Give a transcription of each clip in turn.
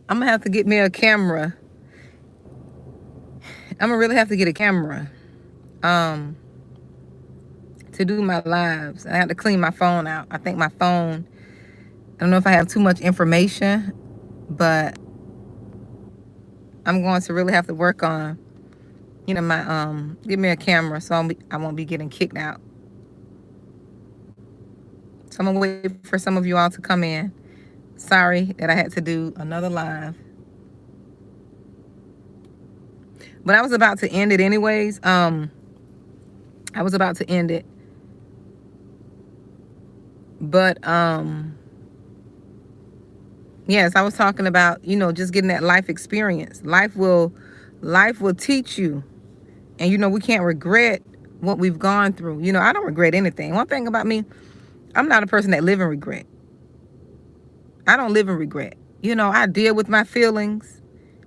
I'm gonna have to get me a camera. I'm gonna really have to get a camera um to do my lives. I have to clean my phone out. I think my phone, I don't know if I have too much information, but I'm going to really have to work on, my get me a camera so I won't be getting kicked out. So I'm gonna wait for some of you all to come in. Sorry that I had to do another live. But I was about to end it anyways. I was about to end it. But yes, I was talking about, just getting that life experience. Life will teach you. And we can't regret what we've gone through. I don't regret anything. One thing about me, I'm not a person that live in regret. I don't live in regret. I deal with my feelings.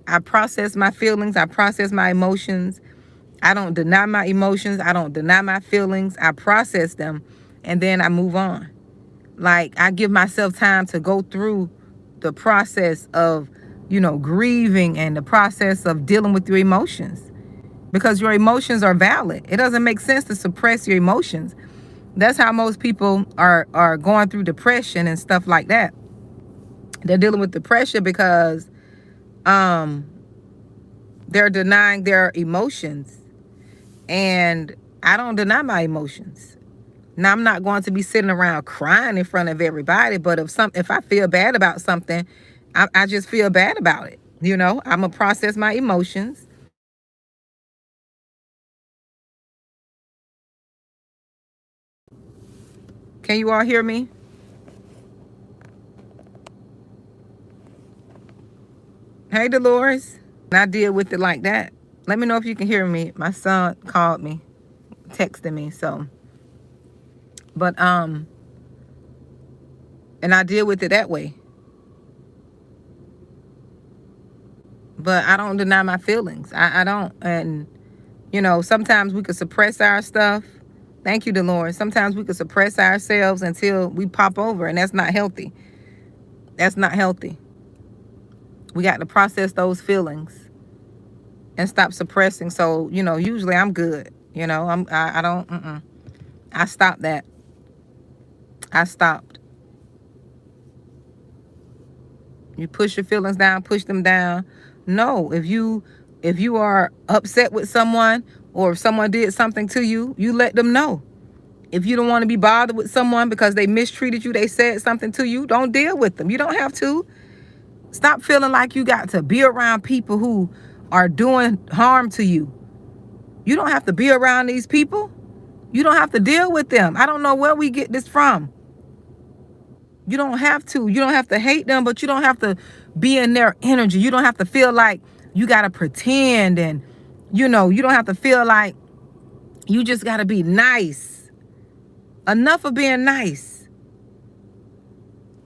I process my feelings. I process my emotions. I don't deny my emotions. I don't deny my feelings. I process them, and then I move on. Like, I give myself time to go through the process of, grieving, and the process of dealing with your emotions, because your emotions are valid. It doesn't make sense to suppress your emotions. That's how most people are going through depression and stuff like that. They're dealing with depression because um they're denying their emotions. And I don't deny my emotions. Now, I'm not going to be sitting around crying in front of everybody, but if I feel bad about something, I just feel bad about it. I'm gonna process my emotions. Can you all hear me? Hey, Dolores. And I deal with it like that. Let me know if you can hear me. My son called me, texted me, so. But and I deal with it that way. But I don't deny my feelings. I don't. And sometimes we could suppress our stuff. Thank you, Dolores. Sometimes we could suppress ourselves until we pop over, and that's not healthy. That's not healthy. We got to process those feelings and stop suppressing. So, usually I'm good. I don't. I stopped that. I stopped. You push your feelings down, push them down. No, if you are upset with someone, or if someone did something to you, you let them know. If you don't want to be bothered with someone because they mistreated you, they said something to you, don't deal with them. You don't have to. Stop feeling like you got to be around people who are doing harm to you. You don't have to be around these people. You don't have to deal with them. I don't know where we get this from. You don't have to. You don't have to hate them, but you don't have to be in their energy. You don't have to feel like you got to pretend, and you don't have to feel like you just got to be nice. Enough of being nice.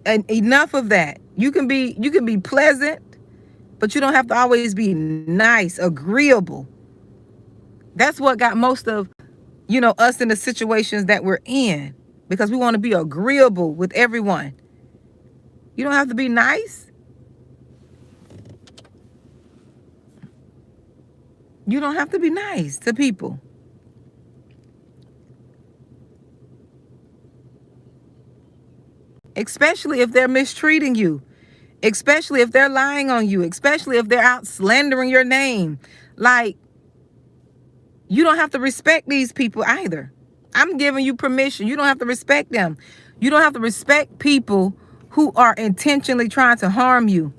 And enough of that. You can be pleasant, but you don't have to always be nice, agreeable. That's what got most of, us in the situations that we're in, because we want to be agreeable with everyone. You don't have to be nice. You don't have to be nice to people. Especially if they're mistreating you. Especially if they're lying on you. Especially if they're out slandering your name. Like, you don't have to respect these people either. I'm giving you permission. You don't have to respect them. You don't have to respect people who are intentionally trying to harm you.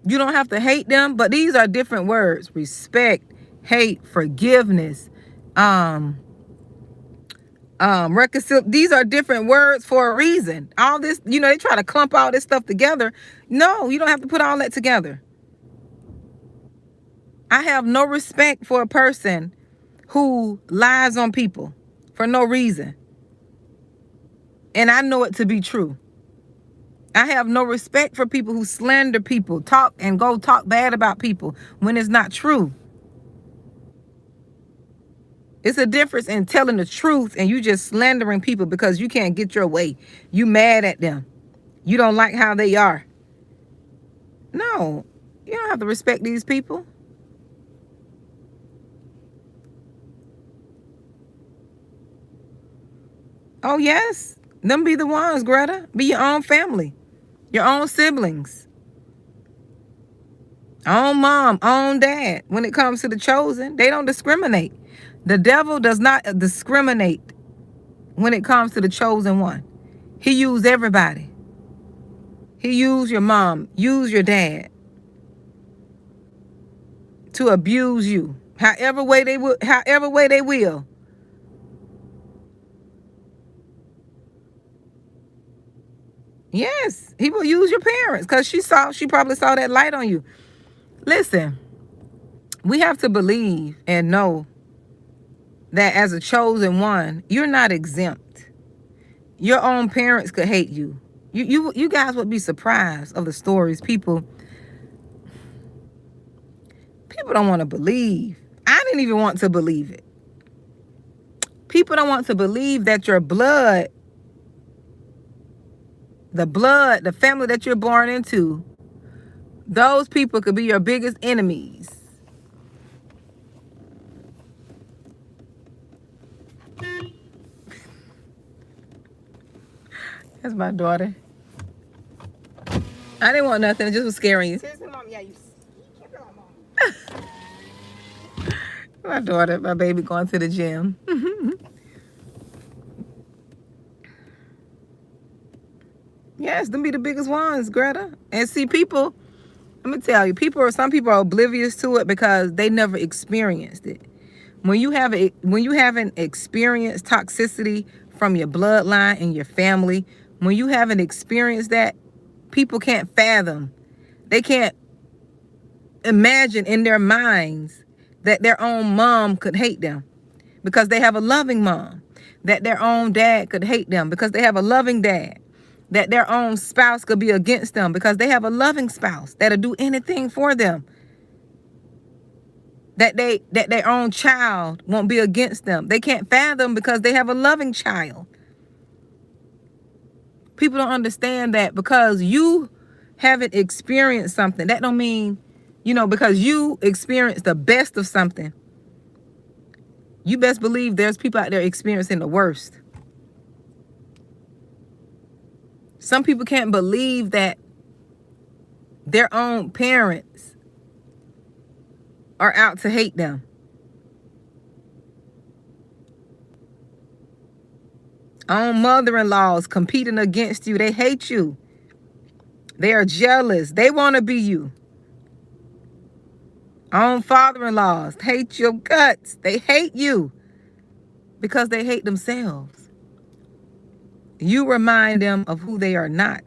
You don't have to hate them, but these are different words. Respect, hate, forgiveness, these are different words for a reason. All this, they try to clump all this stuff together. No, you don't have to put all that together. I have no respect for a person who lies on people for no reason. And I know it to be true. I have no respect for people who slander people, talk bad about people when it's not true. It's a difference in telling the truth and you just slandering people because you can't get your way. You mad at them. You don't like how they are. No, you don't have to respect these people. Oh, yes. Them be the ones, Greta. Be your own family, your own siblings, own mom, own dad. When it comes to the chosen, they don't discriminate. The devil does not discriminate when it comes to the chosen one. He used everybody. He used your mom, used your dad to abuse you. However way they will. Yes, he will use your parents because she probably saw that light on you. Listen, we have to believe and know that as a chosen one, you're not exempt. Your own parents could hate you. You guys would be surprised of the stories people don't want to believe. I didn't even want to believe it. People don't want to believe that your blood, the family that you're born into, those people could be your biggest enemies. That's my daughter. I didn't want nothing. It just was scaring you. Seriously, Mom? Yeah, you keep it on, Mom. My daughter, my baby going to the gym. Yes, them be the biggest ones, Greta. And see, people, let me tell you, some people are oblivious to it because they never experienced it. When you haven't experienced toxicity from your bloodline and your family, when you haven't experienced that, people can't fathom. They can't imagine in their minds that their own mom could hate them because they have a loving mom, that their own dad could hate them because they have a loving dad, that their own spouse could be against them because they have a loving spouse that'll do anything for them, that their own child won't be against them. They can't fathom because they have a loving child. People don't understand that because you haven't experienced something, that don't mean, because you experienced the best of something, you best believe there's people out there experiencing the worst. Some people can't believe that their own parents are out to hate them. Own mother-in-laws competing against you. They hate you. They are jealous. They want to be you. Own father-in-laws hate your guts. They hate you because they hate themselves. You remind them of who they are not.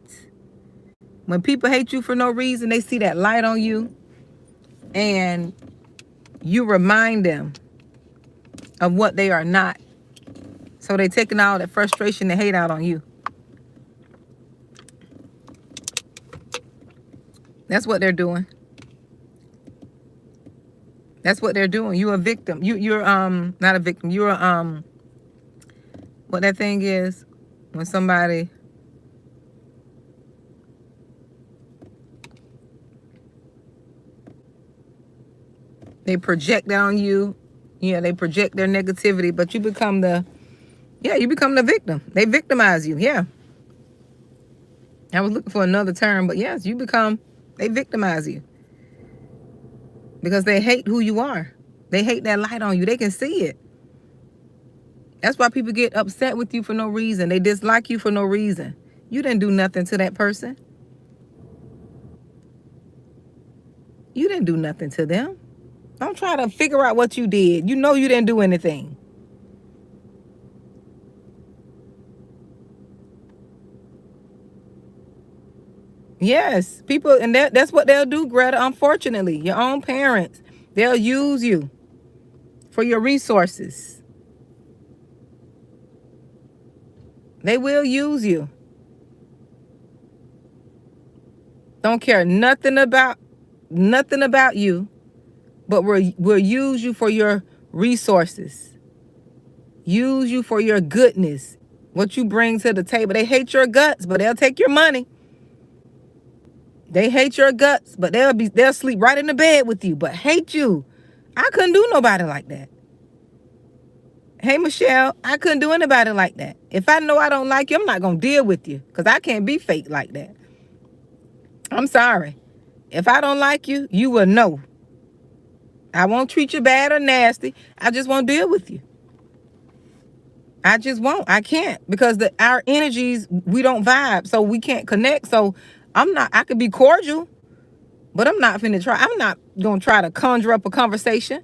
When people hate you for no reason, they see that light on you and you remind them of what they are not. So they taking all that frustration and hate out on you. That's what they're doing. That's what they're doing. You're a victim. You're not a victim. You're what that thing is when somebody they project on you. Yeah, they project their negativity, but you become the victim. They victimize you. Yeah. I was looking for another term, but yes, they victimize you. Because they hate who you are. They hate that light on you. They can see it. That's why people get upset with you for no reason. They dislike you for no reason. You didn't do nothing to that person. You didn't do nothing to them. Don't try to figure out what you did. You know you didn't do anything. Yes, people, and that's what they'll do, Greta, unfortunately. Your own parents, they'll use you for your resources. They will use you. Don't care nothing about you, but we'll use you for your resources. Use you for your goodness, what you bring to the table. They hate your guts, but they'll take your money. They hate your guts, but they'll sleep right in the bed with you, but hate you. I couldn't do nobody like that. Hey, Michelle, I couldn't do anybody like that. If I know I don't like you, I'm not going to deal with you because I can't be fake like that. I'm sorry. If I don't like you, you will know. I won't treat you bad or nasty. I just won't deal with you. I just won't. I can't because our energies, we don't vibe, so we can't connect. So I could be cordial, but I'm not going to try to conjure up a conversation.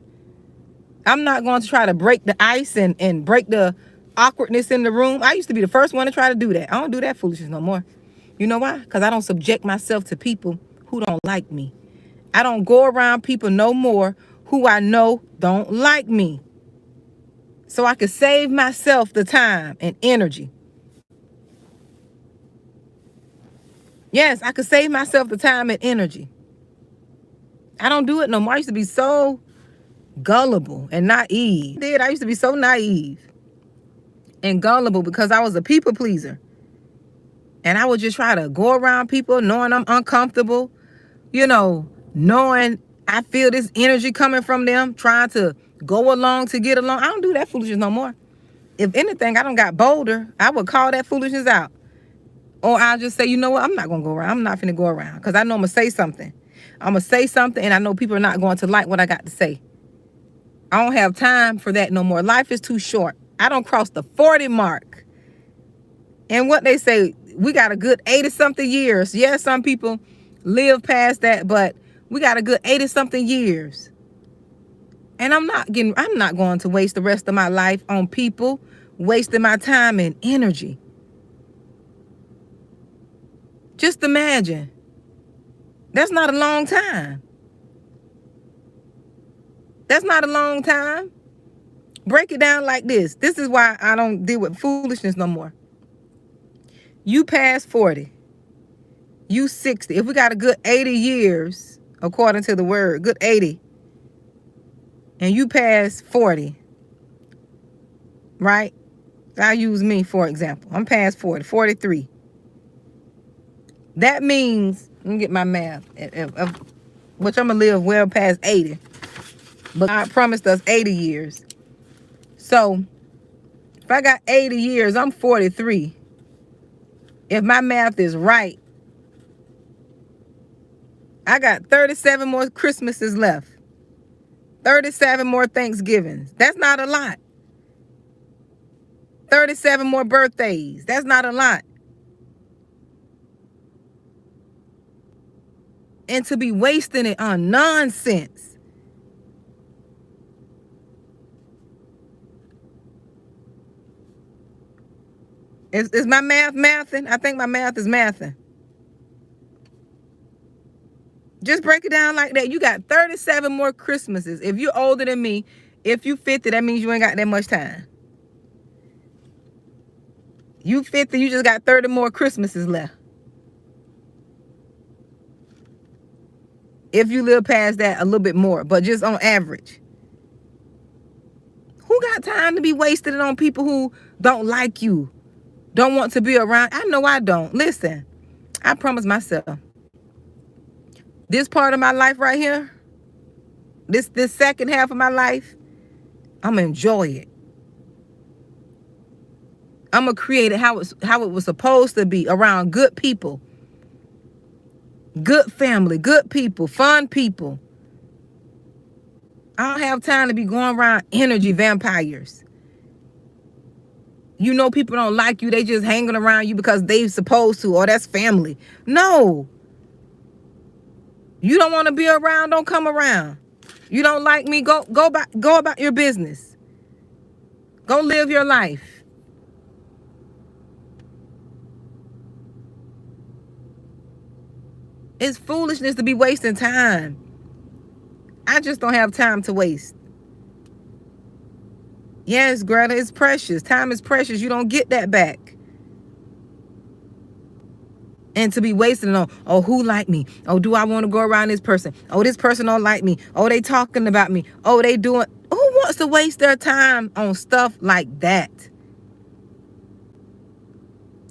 I'm not going to try to break the ice and break the awkwardness in the room. I used to be the first one to try to do that. I don't do that foolishness no more. You know why? Because I don't subject myself to people who don't like me. I don't go around people no more who I know don't like me. So I could save myself the time and energy. Yes, I could save myself the time and energy. I don't do it no more. I used to be so gullible and naive. I used to be so naive and gullible because I was a people pleaser. And I would just try to go around people knowing I'm uncomfortable, knowing I feel this energy coming from them, trying to go along to get along. I don't do that foolishness no more. If anything, I done got bolder. I would call that foolishness out. Or I'll just say, you know what? I'm not going to go around. I'm not finna go around because I know I'm going to say something. I'm going to say something and I know people are not going to like what I got to say. I don't have time for that no more. Life is too short. I don't cross the 40 mark. And what they say, we got a good 80-something years. Yeah, some people live past that, but we got a good 80-something years. And I'm not going to waste the rest of my life on people, wasting my time and energy. Just imagine. That's not a long time. That's not a long time. Break it down like this. This is why I don't deal with foolishness no more. You pass 40. You 60. If we got a good 80 years, according to the word, good 80, and you pass 40, right? I'll use me for example. I'm past 40, 43. That means, let me get my math, which I'm going to live well past 80. But God promised us 80 years. So, if I got 80 years, I'm 43. If my math is right, I got 37 more Christmases left. 37 more Thanksgivings. That's not a lot. 37 more birthdays. That's not a lot. And to be wasting it on nonsense. Is my math mathing? I think my math is mathing. Just break it down like that. You got 37 more Christmases. If you're older than me, if you 50, that means you ain't got that much time. You 50, you just got 30 more Christmases left. If you live past that, a little bit more, but just on average. Who got time to be wasted on people who don't like you, don't want to be around? I know I don't. Listen, I promise myself, this part of my life right here, this second half of my life, I'm going to enjoy it. I'm going to create it how it was supposed to be, around good people. Good family, good people, fun people. I don't have time to be going around energy vampires. You know people don't like you. They just hanging around you because they supposed to, or that's family. No. You don't want to be around, don't come around. You don't like me, go about your business. Go live your life. It's foolishness to be wasting time. I just don't have time to waste. Yes, Greta, it's precious. Time is precious. You don't get that back. And to be wasting on, oh, who like me? Oh, do I want to go around this person? Oh, this person don't like me. Oh, they talking about me. Oh, they doing. Who wants to waste their time on stuff like that?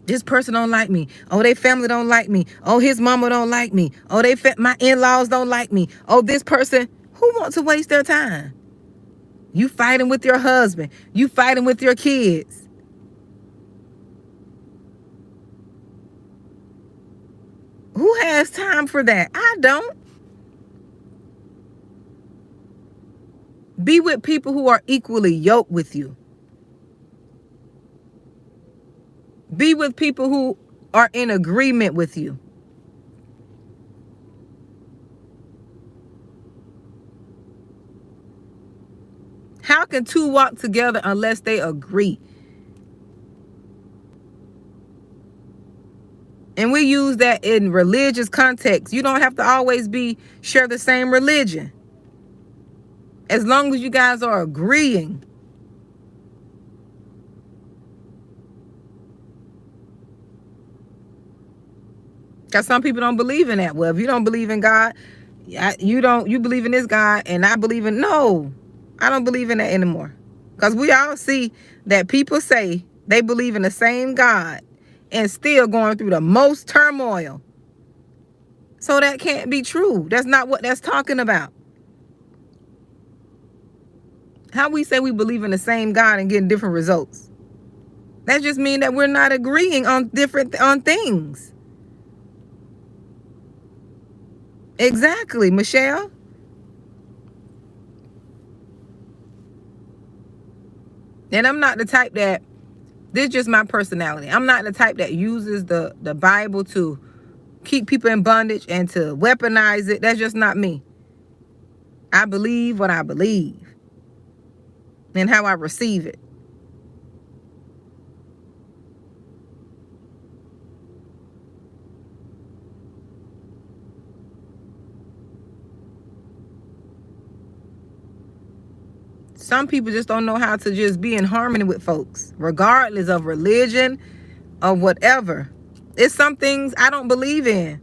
This person don't like me. Oh, they family don't like me. Oh, his mama don't like me. Oh, my in-laws don't like me. Oh, this person. Who wants to waste their time? You fighting with your husband. You fighting with your kids. Who has time for that? I don't. Be with people who are equally yoked with you. Be with people who are in agreement with you. How can two walk together unless they agree? And we use that in religious context. You don't have to always share the same religion. As long as you guys are agreeing. Because some people don't believe in that. Well, if you don't believe in God, you believe in this God, and I believe in, no, I don't believe in that anymore. Because we all see that people say they believe in the same God and still going through the most turmoil. So that can't be true. That's not what that's talking about. How we say we believe in the same God and getting different results? That just means that we're not agreeing on things. Exactly, Michelle. And I'm not the type that, this is just my personality. I'm not the type that uses the Bible to keep people in bondage and to weaponize it. That's just not me. I believe what I believe and how I receive it. Some people just don't know how to just be in harmony with folks, regardless of religion or whatever. It's some things I don't believe in.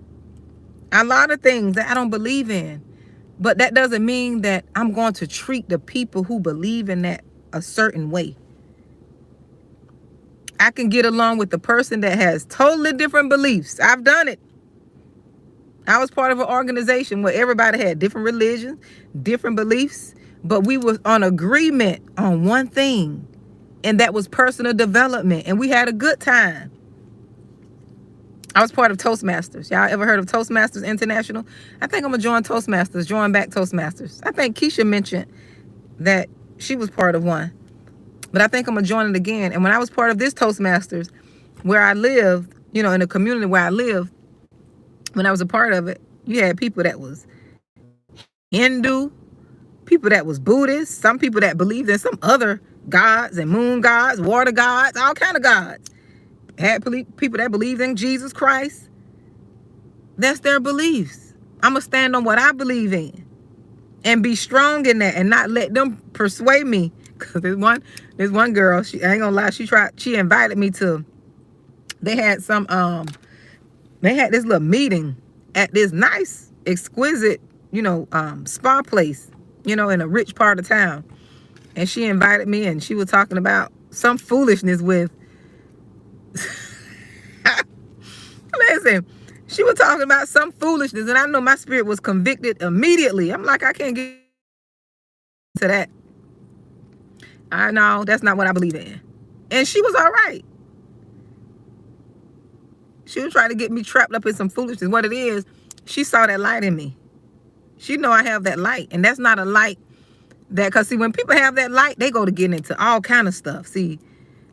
A lot of things that I don't believe in. But that doesn't mean that I'm going to treat the people who believe in that a certain way. I can get along with the person that has totally different beliefs. I've done it. I was part of an organization where everybody had different religions, different beliefs, but we were on agreement on one thing, and that was personal development, and we had a good time. I was part of Toastmasters. Y'all ever heard of Toastmasters International? I think I'm going to join back Toastmasters. I think Keisha mentioned that she was part of one, but I think I'm going to join it again. And when I was part of this Toastmasters, where I lived, in the community where I lived, when I was a part of it, you had people that was Hindu, people that was Buddhist, some people that believed in some other gods and moon gods, water gods, all kind of gods. Had people that believed in Jesus Christ. That's their beliefs. I'm going to stand on what I believe in and be strong in that and not let them persuade me. Because there's one girl, I ain't gonna lie, she invited me to, they had this little meeting at this nice, exquisite, spa place, in a rich part of town. And she invited me, and she was talking about some foolishness with, listen, she was talking about some foolishness, and I know my spirit was convicted immediately. I'm like, I can't get to that. I know that's not what I believe in. And she was all right. She was trying to get me trapped up in some foolishness. What it is, she saw that light in me. She know I have that light, and that's not a light that, because see, when people have that light, they go to get into all kind of stuff. See,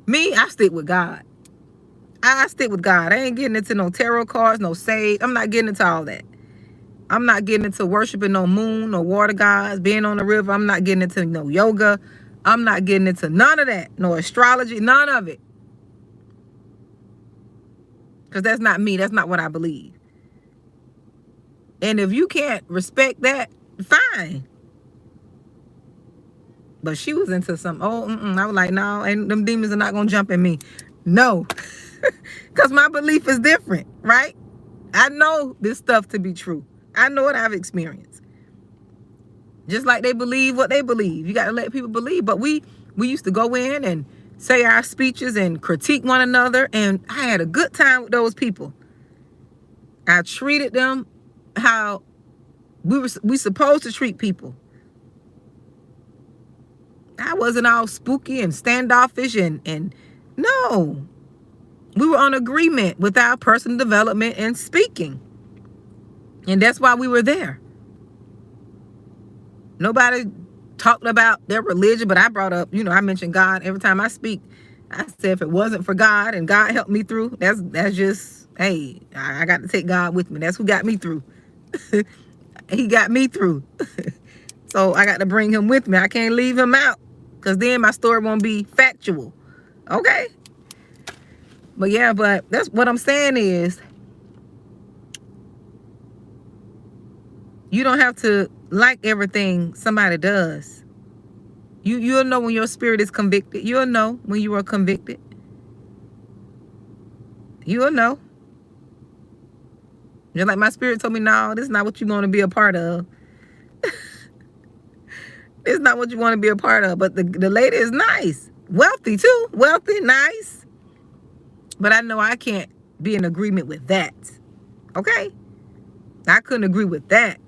me, I stick with God. I stick with God. I ain't getting into no tarot cards, no sage. I'm not getting into all that. I'm not getting into worshiping no moon, no water gods, being on the river. I'm not getting into no yoga. I'm not getting into none of that. No astrology, none of it. Because that's not me. That's not what I believe. And if you can't respect that, fine. But she was into some, I was like, no, and them demons are not going to jump at me. No. Because my belief is different, right? I know this stuff to be true. I know what I've experienced. Just like they believe what they believe. You got to let people believe. But we used to go in and say our speeches and critique one another. And I had a good time with those people. I treated them how we supposed to treat people. I wasn't all spooky and standoffish and no. We were on agreement with our personal development and speaking. And that's why we were there. Nobody talked about their religion, but I brought up, I mentioned God every time I speak. I said if it wasn't for God and God helped me through, that's just, hey, I got to take God with me. That's who got me through. He got me through. So I got to bring him with me. I can't leave him out because then my story won't be factual. Okay? But yeah, but that's what I'm saying is you don't have to like everything somebody does. You'll know when your spirit is convicted. You'll know when you are convicted. You'll know. Just like my spirit told me, no, this is not what you want to be a part of. This is not what you want to be a part of. But the lady is nice. Wealthy too. Wealthy, nice. But I know I can't be in agreement with that. Okay? I couldn't agree with that.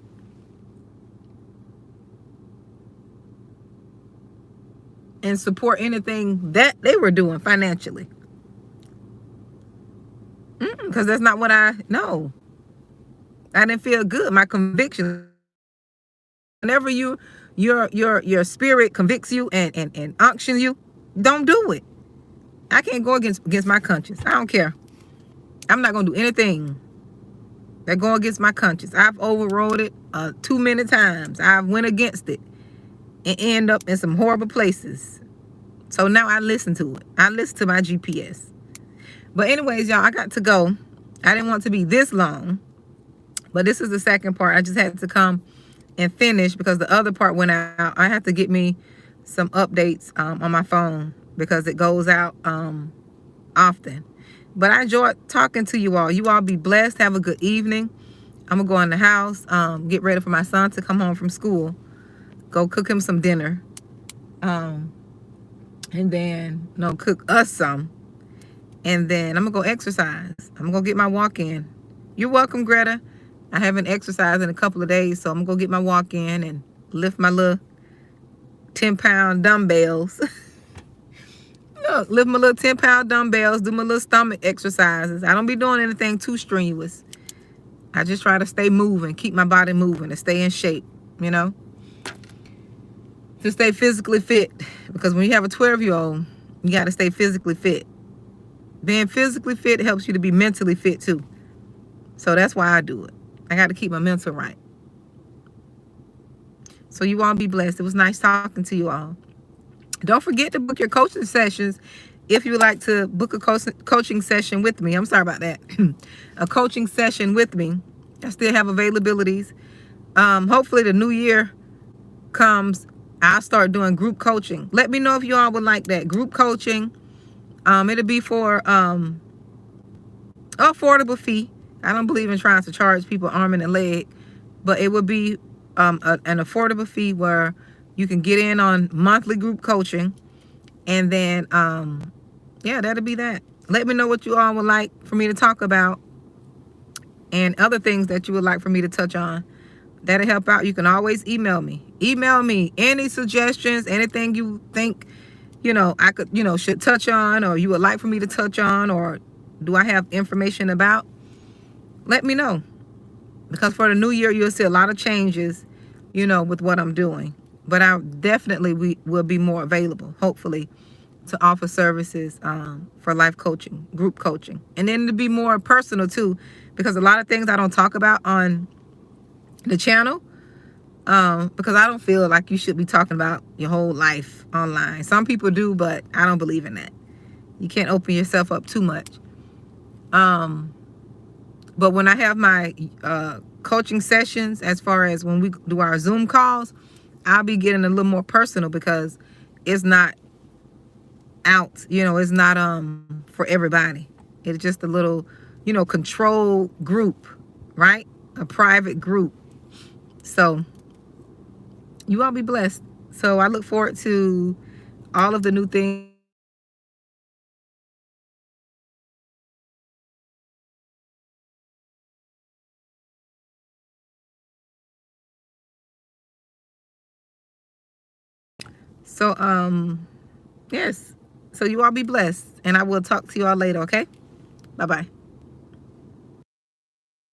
And support anything that they were doing financially. Because that's not what I know. I didn't feel good. My conviction. Whenever your spirit convicts you and unctions you, don't do it. I can't go against my conscience. I don't care. I'm not gonna do anything that go against my conscience. I've overrode it too many times. I've went against it and end up in some horrible places. So now I listen to it. I listen to my GPS. But anyways, y'all, I got to go. I didn't want to be this long, but this is the second part. I just had to come and finish because the other part went out. I have to get me some updates on my phone because it goes out often. But I enjoyed talking to you all. You all be blessed. Have a good evening. I'm going to go in the house, get ready for my son to come home from school. Go cook him some dinner. And then, cook us some. And then I'm going to go exercise. I'm going to get my walk in. You're welcome, Greta. I haven't exercised in a couple of days, so I'm going to go get my walk in and lift my little 10-pound dumbbells. Lift my little 10-pound dumbbells, do my little stomach exercises. I don't be doing anything too strenuous. I just try to stay moving, keep my body moving, and stay in shape, to stay physically fit. Because when you have a 12-year-old, you got to stay physically fit. Being physically fit helps you to be mentally fit too. So that's why I do it. I got to keep my mental right. So you all be blessed. It was nice talking to you all. Don't forget to book your coaching sessions if you would like to book a coaching session with me. I'm sorry about that. A coaching session with me. I still have availabilities. Hopefully the new year comes, I'll start doing group coaching. Let me know if you all would like that. Group coaching. It'll be for affordable fee. I don't believe in trying to charge people arm and a leg, but it would be an affordable fee where you can get in on monthly group coaching. And then, that'll be that. Let me know what you all would like for me to talk about and other things that you would like for me to touch on. That'll help out. You can always email me. Email me any suggestions, anything you think, I could, should touch on, or you would like for me to touch on, or do I have information about? Let me know. Because for the new year, you'll see a lot of changes, with what I'm doing. But I definitely will be more available, hopefully, to offer services for life coaching, group coaching. And then to be more personal, too, because a lot of things I don't talk about on the channel, because I don't feel like you should be talking about your whole life online. Some people do, but I don't believe in that. You can't open yourself up too much. But when I have my coaching sessions, as far as when we do our Zoom calls, I'll be getting a little more personal because it's not out, it's not for everybody. It's just a little, control group, right? A private group. So you all be blessed. So I look forward to all of the new things So, yes. So you all be blessed. And I will talk to you all later, okay? Bye-bye.